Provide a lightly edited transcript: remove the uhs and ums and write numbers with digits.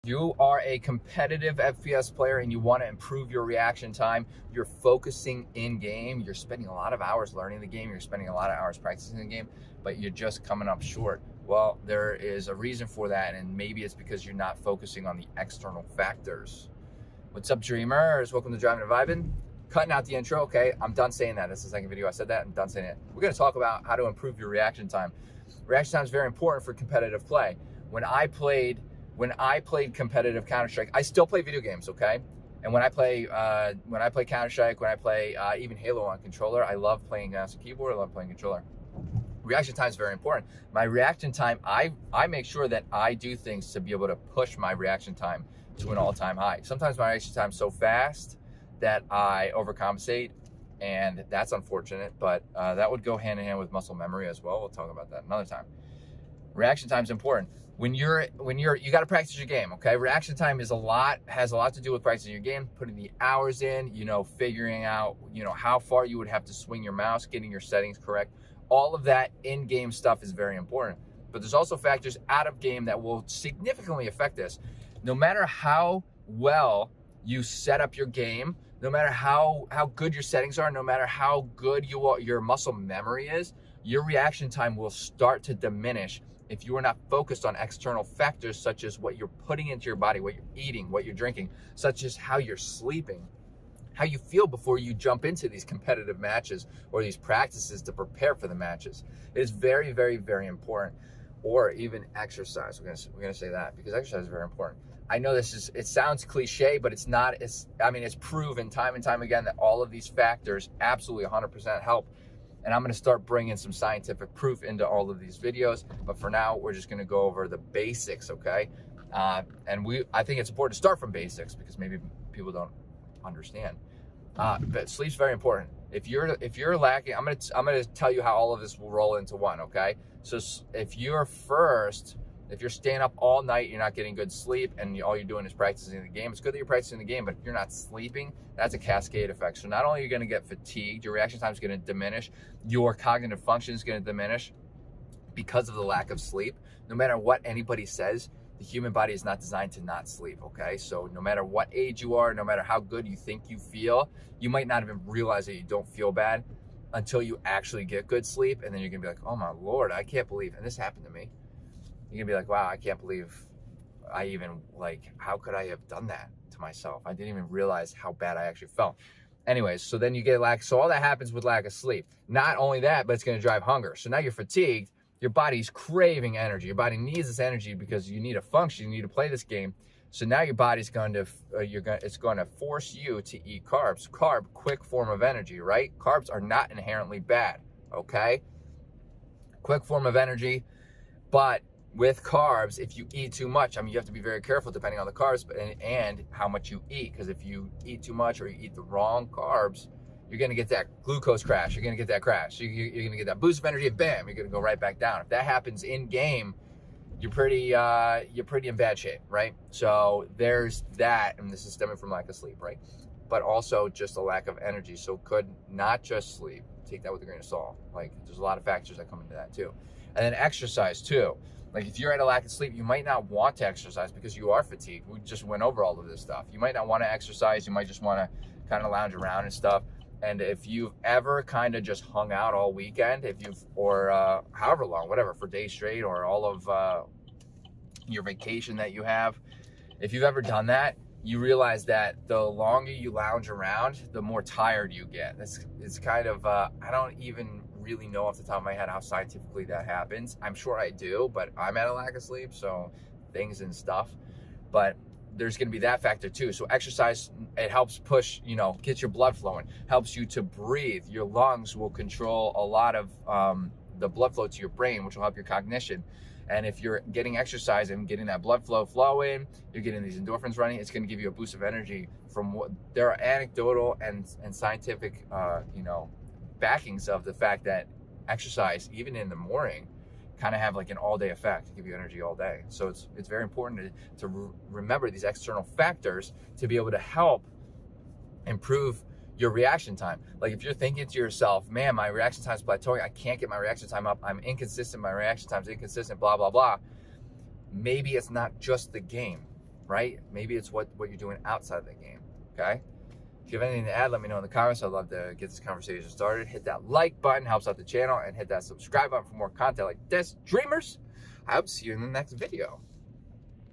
you are a competitive FPS player and you want to improve your reaction time, you're focusing in game, you're spending a lot of hours learning the game, you're spending a lot of hours practicing the game, but you're just coming up short. Well, there is a reason for that, and maybe it's because you're not focusing on the external factors. What's up, dreamers? Welcome to Driving and Vibing. Cutting out the intro, okay? I'm done saying that. This is the second video I said that. I'm done saying it. We're going to talk about how to improve your reaction time. Reaction time is very important for competitive play. When I played competitive Counter-Strike, I still play video games, okay? And when I play Counter-Strike, when I play even Halo on controller, I love playing mouse and keyboard. I love playing controller. Reaction time is very important. My reaction time, I make sure that I do things to be able to push my reaction time to an all-time high. Sometimes my reaction time is so fast that I overcompensate, and that's unfortunate, but that would go hand in hand with muscle memory as well. We'll talk about that another time. Reaction time is important. You got to practice your game, okay? Reaction time has a lot to do with practicing your game, putting the hours in, figuring out, how far you would have to swing your mouse, getting your settings correct. All of that in-game stuff is very important. But there's also factors out of game that will significantly affect this. No matter how well you set up your game, no matter how good your settings are, no matter how good your muscle memory is, your reaction time will start to diminish if you are not focused on external factors such as what you're putting into your body, what you're eating, what you're drinking, such as how you're sleeping, how you feel before you jump into these competitive matches or these practices to prepare for the matches. It is very, very, very important. Or even exercise. We're gonna say that because exercise is very important. I know it sounds cliche, but it's not. It's proven time and time again that all of these factors absolutely 100% help. And I'm gonna start bringing some scientific proof into all of these videos. But for now, we're just gonna go over the basics, okay? I think it's important to start from basics because maybe people don't understand. But sleep's very important. If you're lacking, I'm gonna tell you how all of this will roll into one, okay? So if you're staying up all night, you're not getting good sleep, and all you're doing is practicing the game. It's good that you're practicing the game, but if you're not sleeping, that's a cascade effect. So not only are you gonna get fatigued, your reaction time is gonna diminish, your cognitive function is gonna diminish because of the lack of sleep. No matter what anybody says, the human body is not designed to not sleep, okay? So no matter what age you are, no matter how good you think you feel, you might not even realize that you don't feel bad until you actually get good sleep, and then you're gonna be like, oh my Lord, I can't believe, and this happened to me. You're gonna be like, wow, I can't believe how could I have done that to myself? I didn't even realize how bad I actually felt. Anyways, so then you get so all that happens with lack of sleep. Not only that, but it's gonna drive hunger. So now you're fatigued, your body's craving energy. Your body needs this energy because you need to function, you need to play this game. So now your body's going to, it's going to force you to eat carbs. Carb, quick form of energy, right? Carbs are not inherently bad, okay? Quick form of energy, but with carbs, if you eat too much, you have to be very careful depending on the carbs and how much you eat. Because if you eat too much or you eat the wrong carbs, you're going to get that glucose crash. You're going to get that crash. You're going to get that boost of energy, and bam, you're going to go right back down. If that happens in game, you're pretty in bad shape, right? So there's that, and this is stemming from lack of sleep, right? But also just a lack of energy. So could not just sleep. Take that with a grain of salt. There's a lot of factors that come into that too. And then exercise too. If you're at a lack of sleep, you might not want to exercise because you are fatigued. We just went over all of this stuff. You might not want to exercise. You might just want to kind of lounge around and stuff. And if you've ever kind of just hung out all weekend, or however long, whatever, for days straight, or all of your vacation that you have, if you've ever done that, you realize that the longer you lounge around, the more tired you get. It's kind of, I don't even really know off the top of my head how scientifically that happens. I'm sure I do, but I'm at a lack of sleep, so things and stuff. But there's going to be that factor too. So exercise, it helps push, gets your blood flowing, helps you to breathe. Your lungs will control a lot of the blood flow to your brain, which will help your cognition. And if you're getting exercise and getting that blood flow flowing, you're getting these endorphins running, it's going to give you a boost of energy. There are anecdotal and scientific, backings of the fact that exercise, even in the morning, kind of have an all-day effect to give you energy all day. So it's very important to remember these external factors to be able to help improve your reaction time. If you're thinking to yourself, man, my reaction time is plateauing, I can't get my reaction time up, I'm inconsistent, my reaction time's inconsistent, blah, blah, blah. Maybe it's not just the game, right? Maybe it's what you're doing outside of the game, okay? If you have anything to add, let me know in the comments. I'd love to get this conversation started. Hit that like button, helps out the channel, and hit that subscribe button for more content like this. Dreamers, I hope to see you in the next video.